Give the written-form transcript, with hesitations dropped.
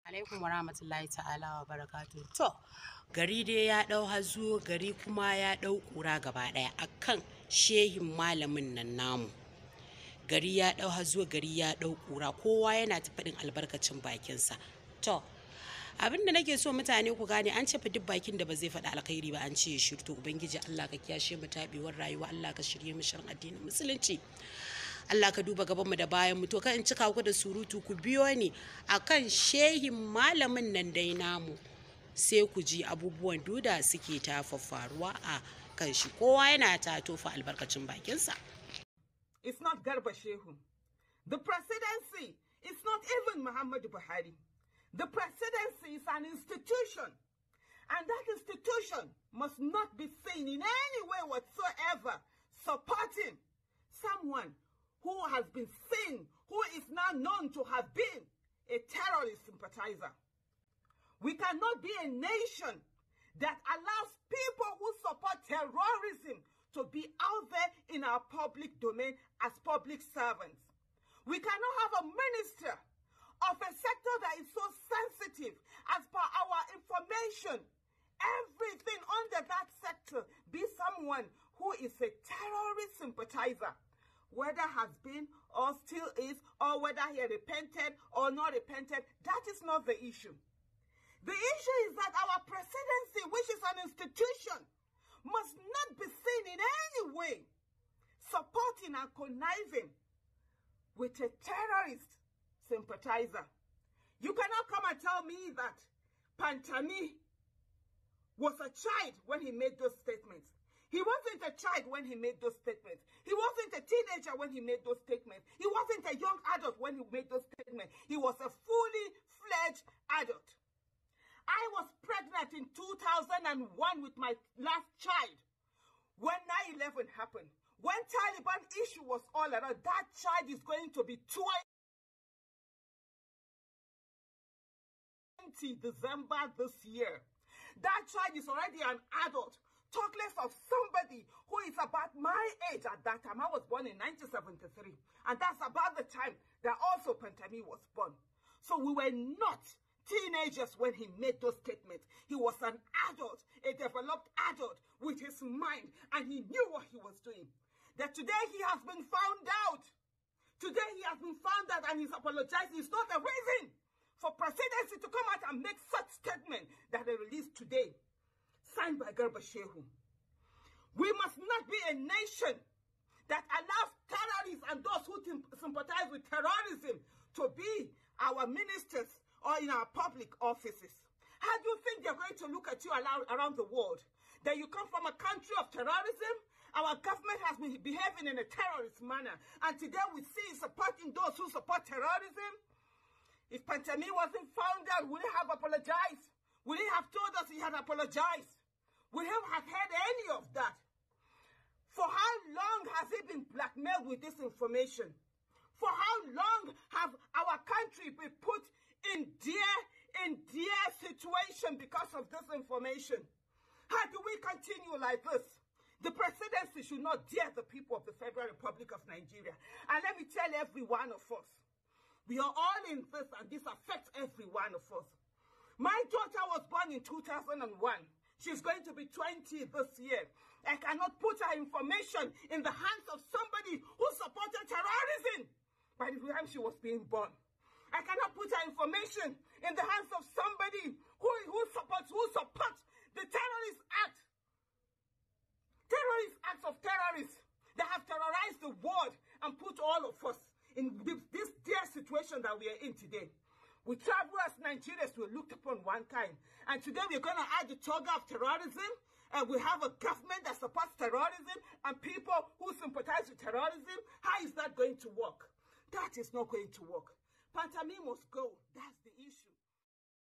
Alaikum wa rahmatullahi ta'ala wa barakatuh. To, gari dai ya ɗau hazo, gari kuma ya ɗau ƙura gaba ɗaya akan shehin malamin nan namu. Gari ya ɗau hazo, gari ya ɗau ƙura, kowa yana ta faɗin albarkacin bakinsa. To, abin da nake so mutane ku gane, an ce fa duk bakin da ba zai faɗi alkhairi ba an ce ya shirto. Ubangiji Allah ka kiyashe mu taɓewar rayuwa, Allah ka shirye mu shirin addinin musulunci. Allah ka duba gabanmu da bayanmu. To kan in cika ku da surutu, ku biyo ni akan shehin malamin nan dai namu, sai ku ji abubuwan duda suke ta faruwa a kan shi. Kowa yana ta tofa albarkacin bakinsa. It's not Garba Shehu. The presidency is not even Muhammadu Buhari. The presidency is an institution, and that institution must not be seen in any way whatsoever supporting someone who has been seen, who is now known to have been a terrorist sympathizer. We cannot be a nation that allows people who support terrorism to be out there in our public domain as public servants. We cannot have a minister of a sector that is so sensitive as per our information. Everything under that sector be someone who is a terrorist sympathizer, whether has been or still is, or whether he repented or not repented. That is not the issue. The issue is that our presidency, which is an institution, must not be seen in any way supporting and conniving with a terrorist sympathizer. You cannot come and tell me that Famtami was a child when he made those statements. He wasn't a child when he made those statements. He wasn't a teenager when he made those statements. He wasn't a young adult when he made those statements. He was a fully fledged adult. I was pregnant in 2001 with my last child when 9/11 happened. When Taliban issue was all around, that child is going to be 20 December this year. That child is already an adult. Talk less of somebody who is about my age at that time. I was born in 1973. And that's about the time that also Famtami was born. So we were not teenagers when he made those statements. He was an adult, a developed adult with his mind, and he knew what he was doing. That today he has been found out. Today he has been found out and he's apologizing. It's not a reason for presidency to come out and make such statement that they released today, signed by Garba Shehu. We must not be a nation that allows terrorists and those who sympathize with terrorism to be our ministers or in our public offices. How do you think they're going to look at you around the world? That you come from a country of terrorism? Our government has been behaving in a terrorist manner. And today we see supporting those who support terrorism. If Famtami wasn't found out, would he have apologized? Would he have told us he had apologized? We haven't heard any of that. For how long has he been blackmailed with this information? For how long have our country been put in dear situation because of this information? How do we continue like this? The presidency should not dare the people of the Federal Republic of Nigeria. And let me tell every one of us, we are all in this, and this affects every one of us. My daughter was born in 2001. She's going to be 20 this year. I cannot put her information in the hands of somebody who supported terrorism by the time she was being born. I cannot put her information in the hands of somebody who supports the terrorist act. Terrorist acts of terrorists that have terrorized the world and put all of us in this dear situation that we are in today. We travel as Nigerians, we're looked upon one kind. And today we're going to add the toga of terrorism, and we have a government that supports terrorism and people who sympathize with terrorism. How is that going to work? That is not going to work. Famtami must go. That's the issue.